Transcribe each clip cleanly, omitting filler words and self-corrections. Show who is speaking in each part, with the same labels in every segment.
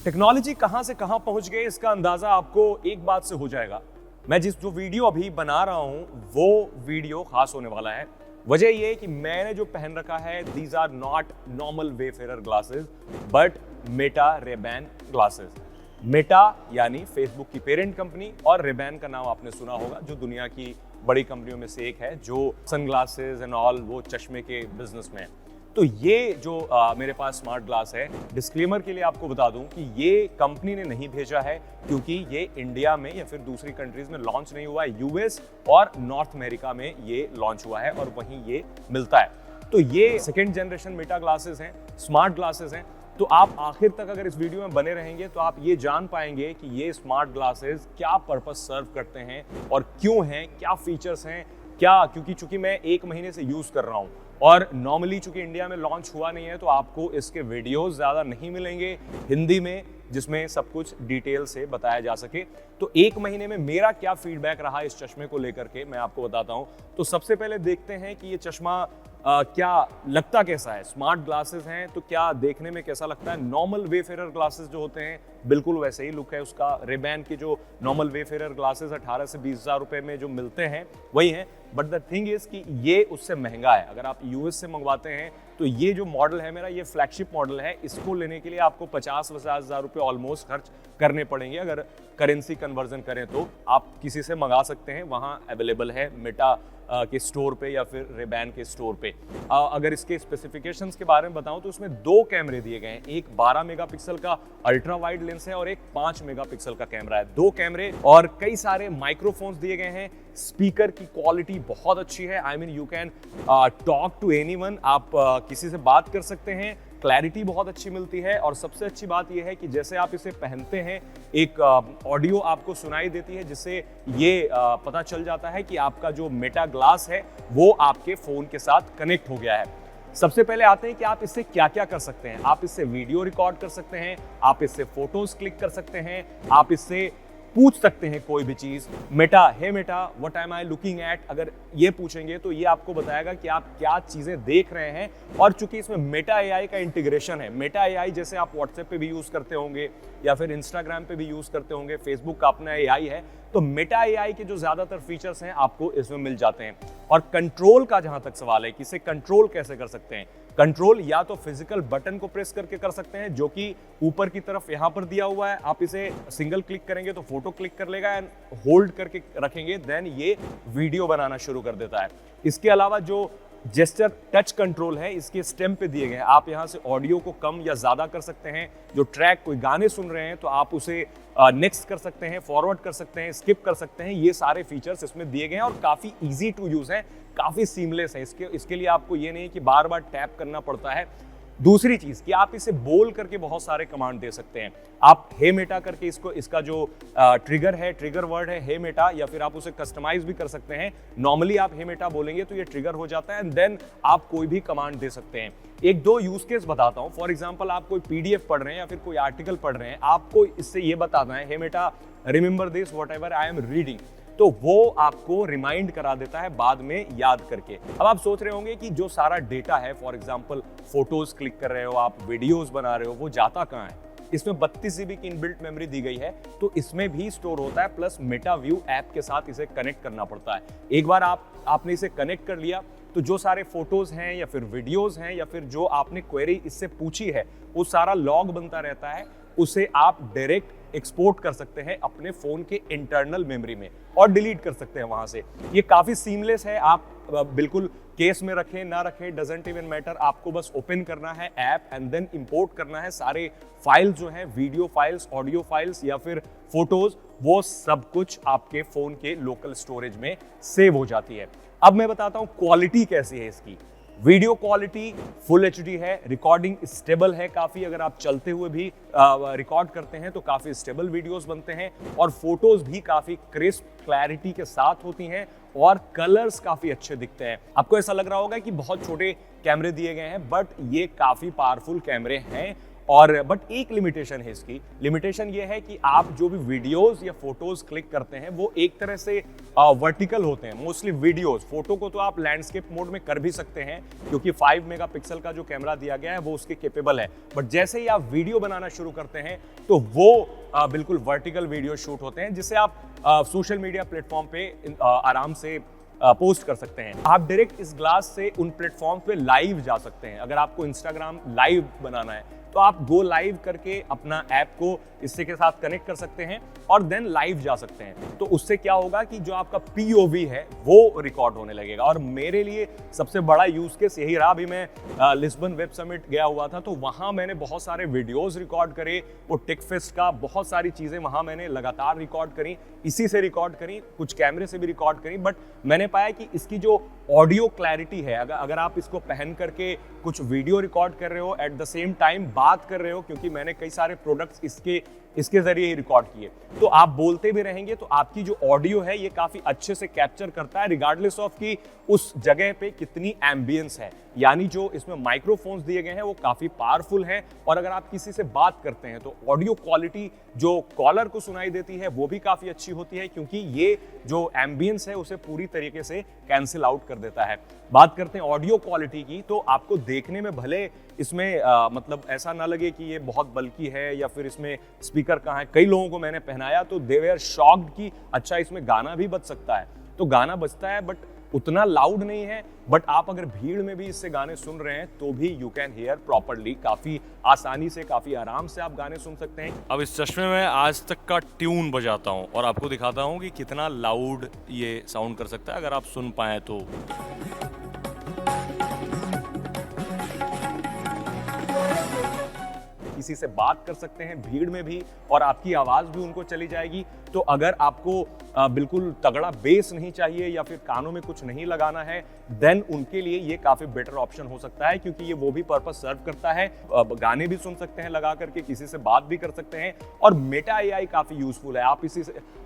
Speaker 1: Technology कहां से कहां पहुंच गई इसका अंदाजा आपको एक बात से हो जाएगा। मैं जो वीडियो अभी बना रहा हूं वो वीडियो खास होने वाला है। वजह यह है कि मैंने जो पहन रखा है these are not normal wayfarer glasses but Meta Ray-Ban glasses. Meta यानी फेसबुक की पेरेंट कंपनी और रेबैन का नाम आपने सुना होगा जो दुनिया की बड़ी कंपनियों में से एक है जो सनग्लासेस एंड ऑल वो चश्मे के बिजनेस में है। तो ये जो मेरे पास स्मार्ट ग्लास है, डिस्क्लेमर के लिए आपको बता दूं कि ये कंपनी ने नहीं भेजा है क्योंकि ये इंडिया में या फिर दूसरी कंट्रीज में लॉन्च नहीं हुआ है। यूएस और नॉर्थ अमेरिका में ये लॉन्च हुआ है और वहीं ये मिलता है। तो ये सेकेंड जनरेशन मेटा ग्लासेस हैं, स्मार्ट ग्लासेस हैं। तो आप आखिर तक अगर इस वीडियो में बने रहेंगे तो आप ये जान पाएंगे कि ये स्मार्ट ग्लासेस क्या पर्पस सर्व करते हैं और क्यों हैं, क्या फीचर्स हैं, क्या, क्योंकि चूंकि मैं 1 महीने से यूज कर रहा हूं और नॉर्मली चूंकि इंडिया में लॉन्च हुआ नहीं है तो आपको इसके वीडियोस ज़्यादा नहीं मिलेंगे हिंदी में जिसमें सब कुछ डिटेल से बताया जा सके। तो 1 महीने में मेरा क्या फीडबैक रहा इस चश्मे को लेकर के मैं आपको बताता हूं। तो सबसे पहले देखते हैं कि ये चश्मा क्या लगता कैसा है। स्मार्ट ग्लासेस हैं तो क्या देखने में कैसा लगता है। नॉर्मल वेफेरर ग्लासेस जो होते हैं बिल्कुल वैसे ही लुक है उसका। रेबैन के जो नॉर्मल वेफेरर ग्लासेस 18 से 20 हज़ार रुपए में जो मिलते हैं वही हैं। बट द थिंग इज कि ये उससे महंगा है। अगर आप यूएस से मंगवाते हैं तो ये जो मॉडल है मेरा, ये फ्लैगशिप मॉडल है। इसको लेने के लिए आपको 50 हज़ार रुपये ऑलमोस्ट खर्च करने पड़ेंगे। अगर करेंसी कन्वर्जन करें तो आप किसी से मंगा सकते हैं, वहाँ अवेलेबल है मेटा के स्टोर पे या फिर रेबैन के स्टोर पे। अगर इसके स्पेसिफिकेशंस के बारे में बताऊं तो उसमें 2 कैमरे दिए गए हैं। एक 12 मेगापिक्सल का अल्ट्रा वाइड लेंस है और एक 5 मेगापिक्सल का कैमरा है। 2 कैमरे और कई सारे माइक्रोफोन्स दिए गए हैं। स्पीकर की क्वालिटी बहुत अच्छी है। I mean you can talk to anyone, आप किसी से बात कर सकते हैं। क्लैरिटी बहुत अच्छी मिलती है और सबसे अच्छी बात यह है कि जैसे आप इसे पहनते हैं एक ऑडियो आपको सुनाई देती है जिससे ये पता चल जाता है कि आपका जो मेटा ग्लास है वो आपके फोन के साथ कनेक्ट हो गया है। सबसे पहले आते हैं कि आप इससे क्या क्या कर सकते हैं। आप इससे वीडियो रिकॉर्ड कर सकते हैं, आप इससे फोटोज क्लिक कर सकते हैं, आप इससे पूछ सकते हैं कोई भी चीज। Meta, hey Meta what am I looking at, अगर ये पूछेंगे तो ये आपको बताएगा कि आप क्या चीजें देख रहे हैं। और चूंकि इसमें मेटा एआई का इंटीग्रेशन है, मेटा एआई जैसे आप व्हाट्सएप पे भी यूज करते होंगे या फिर इंस्टाग्राम पे भी यूज करते होंगे, फेसबुक का अपना एआई है, तो मेटा एआई के जो ज्यादातर फीचर्स हैं आपको इसमें मिल जाते हैं। और कंट्रोल का जहां तक सवाल है कि इसे कंट्रोल कैसे कर सकते हैं, कंट्रोल या तो फिजिकल बटन को प्रेस करके कर सकते हैं जो कि ऊपर की तरफ यहां पर दिया हुआ है। आप इसे सिंगल क्लिक करेंगे तो फोटो क्लिक कर लेगा एंड होल्ड करके रखेंगे देन ये वीडियो बनाना शुरू कर देता है। इसके अलावा जो जेस्चर टच कंट्रोल है इसके स्टेम पे दिए गए हैं। आप यहाँ से ऑडियो को कम या ज्यादा कर सकते हैं। जो ट्रैक, कोई गाने सुन रहे हैं तो आप उसे नेक्स्ट कर सकते हैं, फॉरवर्ड कर सकते हैं, स्किप कर सकते हैं। ये सारे फीचर्स इसमें दिए गए हैं और काफी इजी टू यूज है, काफी सीमलेस है। इसके लिए आपको ये नहीं कि बार बार टैप करना पड़ता है। दूसरी चीज कि आप इसे बोल करके बहुत सारे कमांड दे सकते हैं। आप हे मेटा करके इसका जो ट्रिगर है, ट्रिगर वर्ड है हे मेटा, या फिर आप उसे कस्टमाइज भी कर सकते हैं। नॉर्मली आप हे मेटा बोलेंगे तो ये ट्रिगर हो जाता है एंड देन आप कोई भी कमांड दे सकते हैं। 1-2 यूज केस बताता हूं। फॉर एग्जांपल आप कोई पीडीएफ पढ़ रहे हैं या फिर कोई आर्टिकल पढ़ रहे हैं, आपको इससे ये बताना है hey Meta remember this whatever I am reading, तो वो आपको रिमाइंड करा देता है बाद में याद करके। अब आप सोच रहे होंगे कि जो सारा डेटा है, फॉर एग्जांपल फोटोज क्लिक कर रहे हो आप, वीडियोस बना रहे हो, वो जाता कहाँ है। इसमें 32 GB की इनबिल्ट मेमोरी दी गई है तो इसमें भी स्टोर होता है, प्लस मेटा व्यू ऐप के साथ इसे कनेक्ट करना पड़ता है। एक बार आपने इसे कनेक्ट कर लिया तो जो सारे फोटोज हैं या फिर वीडियोज हैं या फिर जो आपने क्वेरी इससे पूछी है वो सारा लॉग बनता रहता है। उसे आप डायरेक्ट एक्सपोर्ट कर सकते हैं अपने फोन के इंटरनल मेमोरी में और डिलीट कर सकते हैं वहां से। ये काफी सीमलेस है। आप बिल्कुल केस में रखें ना रखें डजंट इवन मैटर, आपको बस ओपन करना है ऐप एंड देन इंपोर्ट करना है सारे फाइल्स जो हैं, वीडियो फाइल्स, ऑडियो फाइल्स या फिर फोटोज, वो सब कुछ आपके फोन के लोकल स्टोरेज में सेव हो जाती है। अब मैं बताता हूं क्वालिटी कैसी है इसकी। वीडियो क्वालिटी फुल एचडी है, रिकॉर्डिंग स्टेबल है काफी। अगर आप चलते हुए भी रिकॉर्ड करते हैं तो काफी स्टेबल वीडियोस बनते हैं और फोटोज भी काफी क्रिस्प क्लैरिटी के साथ होती हैं और कलर्स काफी अच्छे दिखते हैं। आपको ऐसा लग रहा होगा कि बहुत छोटे कैमरे दिए गए हैं बट ये काफी पावरफुल कैमरे हैं और बट एक लिमिटेशन है इसकी। लिमिटेशन ये है कि आप जो भी वीडियोस या फोटोज क्लिक करते हैं वो एक तरह से वर्टिकल होते हैं, मोस्टली वीडियोस। फोटो को तो आप लैंडस्केप मोड में कर भी सकते हैं क्योंकि 5 मेगापिक्सल का जो कैमरा दिया गया है वो उसके केपेबल है, बट जैसे ही आप वीडियो बनाना शुरू करते हैं तो वो बिल्कुल वर्टिकल वीडियो शूट होते हैं, जिसे आप सोशल मीडिया प्लेटफॉर्म पे आराम से पोस्ट कर सकते हैं। आप डायरेक्ट इस ग्लास से उन प्लेटफॉर्म पे लाइव जा सकते हैं। अगर आपको इंस्टाग्राम लाइव बनाना है तो आप गो लाइव करके अपना ऐप को इससे के साथ कनेक्ट कर सकते हैं और देन लाइव जा सकते हैं। तो उससे क्या होगा कि जो आपका पीओवी है वो रिकॉर्ड होने लगेगा। और मेरे लिए सबसे बड़ा यूज केस यही रहा। अभी मैं लिस्बन वेब समिट गया हुआ था, तो वहां मैंने बहुत सारे वीडियोस रिकॉर्ड करे, वो टेकफेस्ट का बहुत सारी चीजें वहां मैंने लगातार रिकॉर्ड करी, इसी से रिकॉर्ड करी, कुछ कैमरे से भी रिकॉर्ड करी। बट मैंने पाया कि इसकी जो ऑडियो क्लैरिटी है, अगर आप इसको पहन करके कुछ वीडियो रिकॉर्ड कर रहे हो, एट द सेम टाइम बात कर रहे हो, क्योंकि मैंने कई सारे प्रोडक्ट्स इसके जरिए ही रिकॉर्ड किए, तो आप बोलते भी रहेंगे तो आपकी जो ऑडियो है ये काफी अच्छे से कैप्चर करता है, रिगार्डलेस ऑफ कि उस जगह पे कितनी एम्बियंस है। यानी जो इसमें माइक्रोफोन्स दिए गए हैं वो काफी पावरफुल हैं, और अगर आप किसी से बात करते हैं तो ऑडियो क्वालिटी जो कॉलर को सुनाई देती है वो भी काफी अच्छी होती है, क्योंकि ये जो एम्बियंस है उसे पूरी तरीके से कैंसिल आउट कर देता है। बात करते हैं ऑडियो क्वालिटी की, तो आपको देखने में भले इसमें मतलब ऐसा ना लगे कि ये बहुत बल्कि है या फिर इसमें स्पीकर कहाँ है। कई लोगों को मैंने पहनाया तो दे वर शॉक्ड कि अच्छा इसमें गाना भी बज सकता है। तो गाना बजता है बट उतना लाउड नहीं है, बट आप अगर भीड़ में भी इससे गाने सुन रहे हैं तो भी यू कैन हियर प्रॉपरली, काफी आसानी से, काफी आराम से आप गाने सुन सकते हैं।
Speaker 2: अब इस चश्मे में आज तक का ट्यून बजाता हूँ और आपको दिखाता हूँ कि कितना लाउड ये साउंड कर सकता है, अगर आप सुन पाए तो।
Speaker 1: किसी से बात कर सकते हैं भीड़ में भी, और आपकी आवाज भी उनको चली जाएगी। तो अगर आपको बिल्कुल तगड़ा बेस नहीं चाहिए या फिर कानों में कुछ नहीं लगाना है, देन उनके लिए ये काफी बेटर ऑप्शन हो सकता है, क्योंकि ये वो भी पर्पस सर्व करता है। गाने भी सुन सकते हैं लगा करके, किसी से बात भी कर सकते हैं, और मेटा एआई काफी यूजफुल है।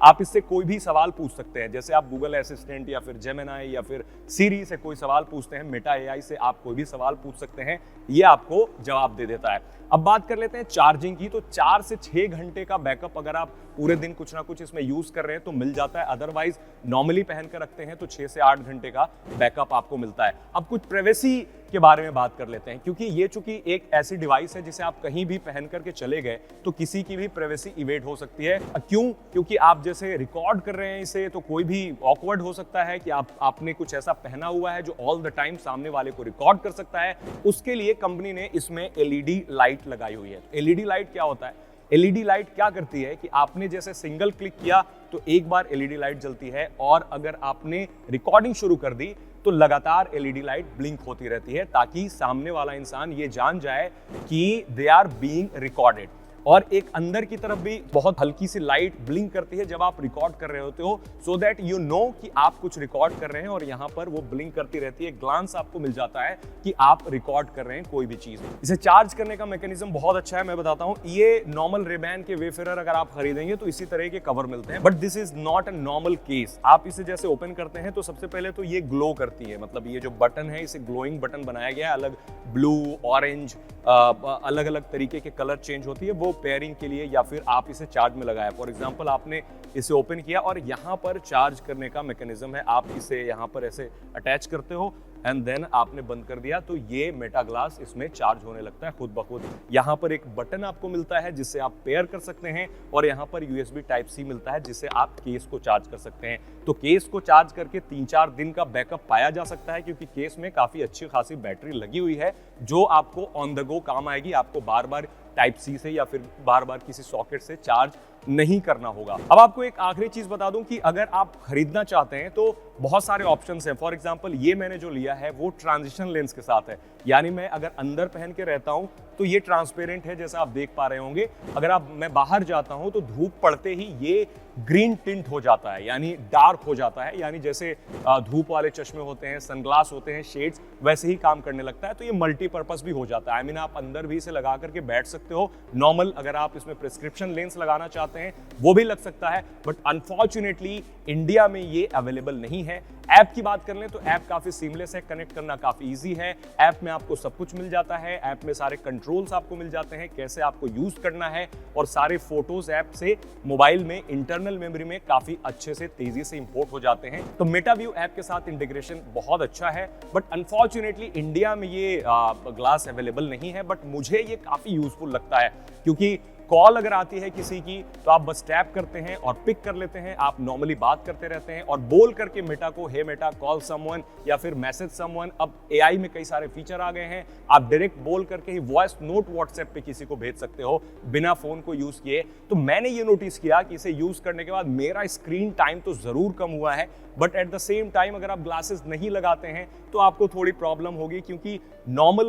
Speaker 1: आप इससे कोई भी सवाल पूछ सकते हैं, जैसे आप गूगल असिस्टेंट या फिर जेमिनी या फिर सीरी से कोई सवाल पूछते हैं, मेटा एआई से आप कोई भी सवाल पूछ सकते हैं, ये आपको जवाब दे देता है। अब बात कर लेते हैं चार्जिंग की। तो 4 से 6 घंटे का बैकअप अगर आप पूरे दिन कुछ ना कुछ इसमें यूज कर रहे हैं तो मिल जाता है। अदरवाइज नॉर्मली पहन कर रखते हैं तो 6 से 8 घंटे का बैकअप आपको मिलता है। अब कुछ प्राइवेसी के बारे में बात कर लेते हैं, क्योंकि ये चूंकि एक ऐसी डिवाइस है जिसे आप कहीं भी पहन करके चले गए तो किसी की भी प्राइवेसी इवेड हो सकती है। क्यों? क्योंकि आप जैसे रिकॉर्ड कर रहे हैं इसे, तो कोई भी ऑकवर्ड हो सकता है कि आपने कुछ ऐसा पहना हुआ है जो ऑल द टाइम सामने वाले को रिकॉर्ड कर सकता है। उसके लिए कंपनी ने इसमें एलईडी लाइट लगाई हुई है। एलईडी लाइट क्या होता है? एलईडी लाइट क्या करती है कि आपने जैसे सिंगल क्लिक किया तो एक बार एलईडी लाइट जलती है, और अगर आपने रिकॉर्डिंग शुरू कर दी तो लगातार एलईडी लाइट ब्लिंक होती रहती है, ताकि सामने वाला इंसान ये जान जाए कि दे आर बीइंग रिकॉर्डेड। और एक अंदर की तरफ भी बहुत हल्की सी लाइट ब्लिंक करती है जब आप रिकॉर्ड कर रहे होते हो, सो दैट यू नो कि आप कुछ रिकॉर्ड कर रहे हैं, और यहाँ पर वो ब्लिंक करती रहती है। ग्लांस आपको मिल जाता है कि आप रिकॉर्ड कर रहे हैं कोई भी चीज। इसे चार्ज करने का मैकेनिज्म बहुत अच्छा है, मैं बताता हूँ। ये नॉर्मल रेबैन के वेफेरर अगर आप खरीदेंगे तो इसी तरह के कवर मिलते हैं, but this is not a normal case. आप इसे जैसे ओपन करते हैं तो सबसे पहले तो ये ग्लो करती है, मतलब ये जो बटन है इसे ग्लोइंग बटन बनाया गया है। अलग ब्लू, ऑरेंज, अलग अलग तरीके के कलर चेंज होती है वो पेयरिंग के लिए, या फिर आप इसे चार्ज में लगाया। फॉर एग्जांपल आपने इसे ओपन किया और यहाँ पर चार्ज करने का मैकेनिज्म है। आप इसे यहाँ पर ऐसे अटैच करते हो एंड देन आपने बंद कर दिया तो ये मेटा ग्लास इसमें चार्ज होने लगता है खुद ब खुद। यहाँ पर एक बटन आपको मिलता है जिससे आप पेयर कर सकते हैं, और यहाँ पर USB Type-C मिलता है जिससे आप केस को चार्ज कर सकते हैं। तो केस को चार्ज करके 3-4 दिन का बैकअप पाया जा सकता है, क्योंकि केस में काफी अच्छी खासी बैटरी लगी हुई है जो आपको ऑन द गो काम आएगी। आपको बार बार Type-C से या फिर बार बार किसी सॉकेट से चार्ज नहीं करना होगा। अब आपको एक आखिरी चीज बता दूं कि अगर आप खरीदना चाहते हैं तो बहुत सारे ऑप्शंस हैं। फॉर एग्जांपल ये मैंने जो लिया है वो ट्रांजिशन लेंस के साथ है, यानी मैं अगर अंदर पहन के रहता हूं तो ये ट्रांसपेरेंट है जैसा आप देख पा रहे होंगे। अगर मैं बाहर जाता हूं तो धूप पड़ते ही ये ग्रीन टिंट हो जाता है, यानी डार्क हो जाता है, यानी जैसे धूप वाले चश्मे होते हैं, सनग्लास होते हैं, शेड्स, वैसे ही काम करने लगता है। तो ये मल्टीपर्पज भी हो जाता है। आई मीन आप अंदर भी इसे लगा करके बैठ सकते हो, नॉर्मल अगर आप इसमें प्रिस्क्रिप्शन लेंस लगाना चाहते हैं वो भी लग सकता है, बट अनफॉर्चुनेटली इंडिया में ये अवेलेबल नहीं है। ऐप की बात कर लें तो ऐप काफी सीमलेस है, कनेक्ट करना काफी इजी है। ऐप में आपको सब कुछ मिल जाता है, ऐप में सारे कंट्रोल्स आपको मिल जाते हैं, कैसे आपको यूज करना है, और सारे फोटोज ऐप से मोबाइल में इंटरनल मेमोरी में काफी अच्छे से तेजी से इंपोर्ट हो जाते हैं। तो मेटाव्यू ऐप के साथ इंटीग्रेशन बहुत अच्छा है, बट अनफॉर्चुनेटली इंडिया में ये ग्लास अवेलेबल नहीं है। बट मुझे ये काफी यूजफुल लगता है, क्योंकि कॉल अगर आती है किसी की तो आप बस टैप करते हैं और पिक कर लेते हैं, आप नॉर्मली बात करते रहते हैं और बोल करके मेटा को हे मेटा कॉल समवन या फिर मैसेज समवन। अब एआई में कई सारे फीचर आ गए हैं, आप डायरेक्ट बोल करके ही वॉइस नोट व्हाट्सएप पे किसी को भेज सकते हो बिना फोन को यूज किए। तो मैंने ये नोटिस किया कि इसे यूज करने के बाद मेरा स्क्रीन टाइम तो जरूर कम हुआ है, but at the same time अगर आप ग्लासेस नहीं लगाते हैं तो आपको थोड़ी प्रॉब्लम होगी, क्योंकि नॉर्मल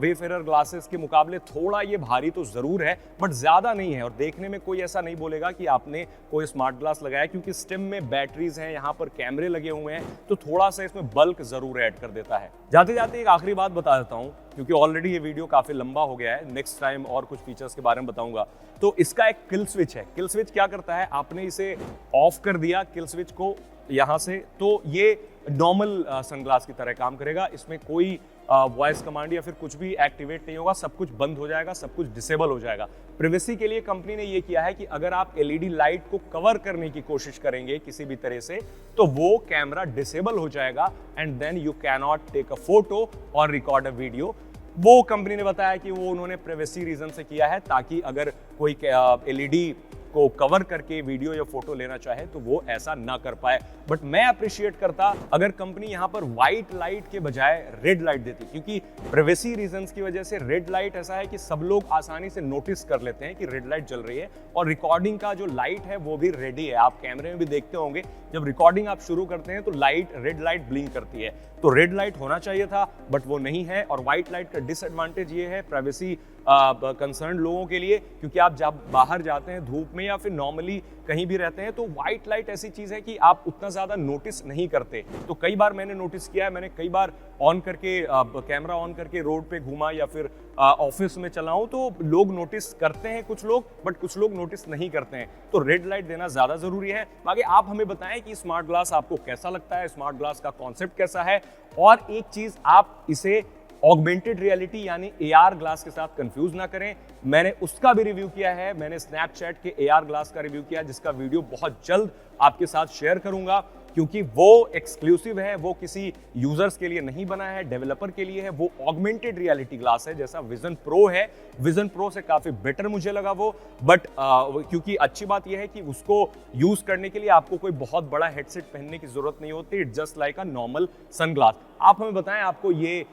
Speaker 1: वेफेरर ग्लासेस के मुकाबले थोड़ा ये भारी तो जरूर है, बट ज्यादा नहीं है। और देखने में कोई ऐसा नहीं बोलेगा कि आपने कोई स्मार्ट ग्लास लगाया, क्योंकि स्टेम में बैटरीज हैं, यहाँ पर कैमरे लगे हुए हैं, तो थोड़ा सा इसमें बल्क जरूर ऐड कर देता है। जाते जाते एक आखिरी बात बता देता हूँ, क्योंकि ऑलरेडी ये वीडियो काफी लंबा हो गया है, नेक्स्ट टाइम और कुछ फीचर्स के बारे में बताऊंगा। तो इसका एक किल स्विच है। किल स्विच क्या करता है, आपने इसे ऑफ कर दिया किल स्विच को यहाँ से, तो ये नॉर्मल सनग्लास की तरह काम करेगा। इसमें कोई वॉइस कमांड या फिर कुछ भी एक्टिवेट नहीं होगा, सब कुछ बंद हो जाएगा, सब कुछ डिसेबल हो जाएगा। प्राइवेसी के लिए कंपनी ने ये किया है कि अगर आप एलईडी लाइट को कवर करने की कोशिश करेंगे किसी भी तरह से, तो वो कैमरा डिसेबल हो जाएगा and then you can not take a photo और रिकॉर्ड अ वीडियो। वो कंपनी ने बताया कि वो उन्होंने प्राइवेसी रीजन से किया है, ताकि अगर कोई एलईडी को कवर करके वीडियो या फोटो लेना चाहे तो वो ऐसा ना कर पाए। बट मैं अप्रिशिएट करता अगर कंपनी यहाँ पर व्हाइट लाइट के बजाय रेड लाइट देती, क्योंकि प्राइवेसी रीजंस की वजह से रेड लाइट ऐसा है कि सब लोग आसानी से नोटिस कर लेते हैं कि रेड लाइट जल रही है, और रिकॉर्डिंग का जो लाइट है वो भी रेडी है। आप कैमरे में भी देखते होंगे, जब रिकॉर्डिंग आप शुरू करते हैं तो लाइट रेड लाइट ब्लिंक करती है, तो रेड लाइट होना चाहिए था बट वो नहीं है। और व्हाइट लाइट का डिसएडवांटेज ये है प्राइवेसी कंसर्न लोगों के लिए, क्योंकि आप जब बाहर जाते हैं धूप में या फिर नॉर्मली कहीं भी रहते हैं, तो व्हाइट लाइट ऐसी चीज है कि आप उतना ज्यादा नोटिस नहीं करते। तो कई बार मैंने नोटिस किया है, मैंने कई बार ऑन करके कैमरा ऑन करके रोड पे घूमा या फिर ऑफिस में चला हूं, तो लोग नोटिस करते हैं कुछ लोग, बट कुछ लोग नोटिस नहीं करते हैं। तो रेड लाइट देना ज्यादा जरूरी है। बाकी आप हमें बताएं कि स्मार्ट ग्लास आपको कैसा लगता है, स्मार्ट ग्लास का कॉन्सेप्ट कैसा है। और एक चीज, आप इसे ऑगमेंटेड रियलिटी यानी एआर ग्लास के साथ कंफ्यूज ना करें। मैंने उसका भी रिव्यू किया है, मैंने स्नैपचैट के एआर ग्लास का रिव्यू किया, जिसका वीडियो बहुत जल्द आपके साथ शेयर करूंगा, क्योंकि वो एक्सक्लूसिव है, वो किसी यूजर्स के लिए नहीं बना है, डेवलपर के लिए है। वो ऑगमेंटेड रियलिटी ग्लास है, जैसा विजन प्रो है। विजन प्रो से काफी बेटर मुझे लगा वो, बट क्योंकि अच्छी बात यह है कि उसको यूज करने के लिए आपको कोई बहुत बड़ा हेडसेट पहनने की जरूरत नहीं होती, it just like a normal sunglass. आप हमें बताएं आपको ये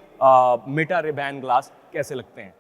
Speaker 1: मेटा रे बैन ग्लास कैसे लगते हैं।